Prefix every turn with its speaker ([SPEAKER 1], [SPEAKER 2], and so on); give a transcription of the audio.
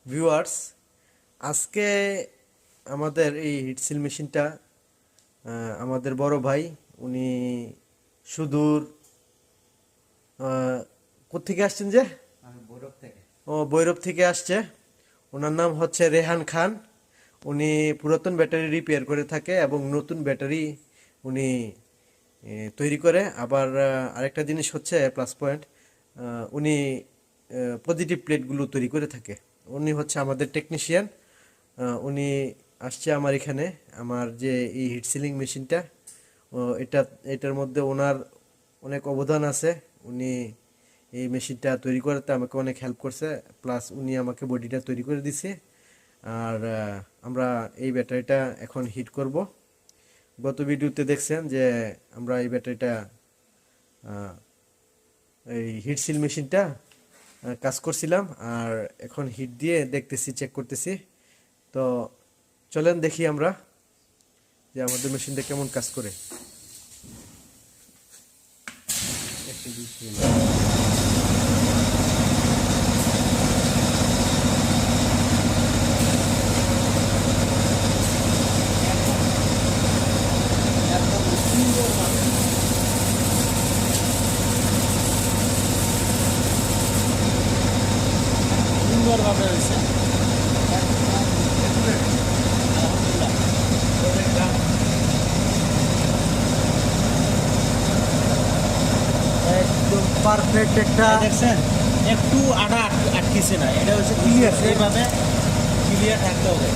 [SPEAKER 1] Viewers, আজকে আমাদের এই হিটসিল মেশিনটা আমাদের বড় ভাই উনি সুদূর কোত্থেকে আসছেন যে
[SPEAKER 2] আমি ভৈরব থেকে।
[SPEAKER 1] ভৈরব থেকে আসছে। ওনার নাম হচ্ছে রেহান খান। উনি পুরাতন ব্যাটারি রিপেয়ার করে থাকে এবং নতুন ব্যাটারি উনি তৈরি করে। আবার আরেকটা জিনিস হচ্ছে প্লাস পয়েন্ট, উনি পজিটিভ প্লেটগুলো তৈরি করে থাকে। উনি হচ্ছে আমাদের টেকনিশিয়ান। উনি আসছে আমার এখানে। আমার যে এই হিট সিলিং মেশিনটা, এটার মধ্যে ওনার অনেক অবদান আছে। উনি এই মেশিনটা তৈরি করতে আমাকে অনেক হেল্প করছে, প্লাস উনি আমাকে বডিটা তৈরি করে দিছে। আর আমরা এই ব্যাটারিটা এখন হিট করব। গত ভিডিওতে দেখছেন যে আমরা এই ব্যাটারিটা এই হিট সিল মেশিনটা কাজ করছিলাম, আর এখন হিট দিয়ে দেখতেছি, চেক করতেছি। তো চলেন দেখি আমরা যে আমাদের মেশিনটা কেমন কাজ করে।
[SPEAKER 2] সুন্দরভাবে হয়েছে।
[SPEAKER 1] একদম পারফেক্ট একটা
[SPEAKER 2] দেখছেন, একটু আঠা আটকিছে না, এটা হচ্ছে ক্লিয়ার। সেইভাবে ক্লিয়ার থাকতে হবে।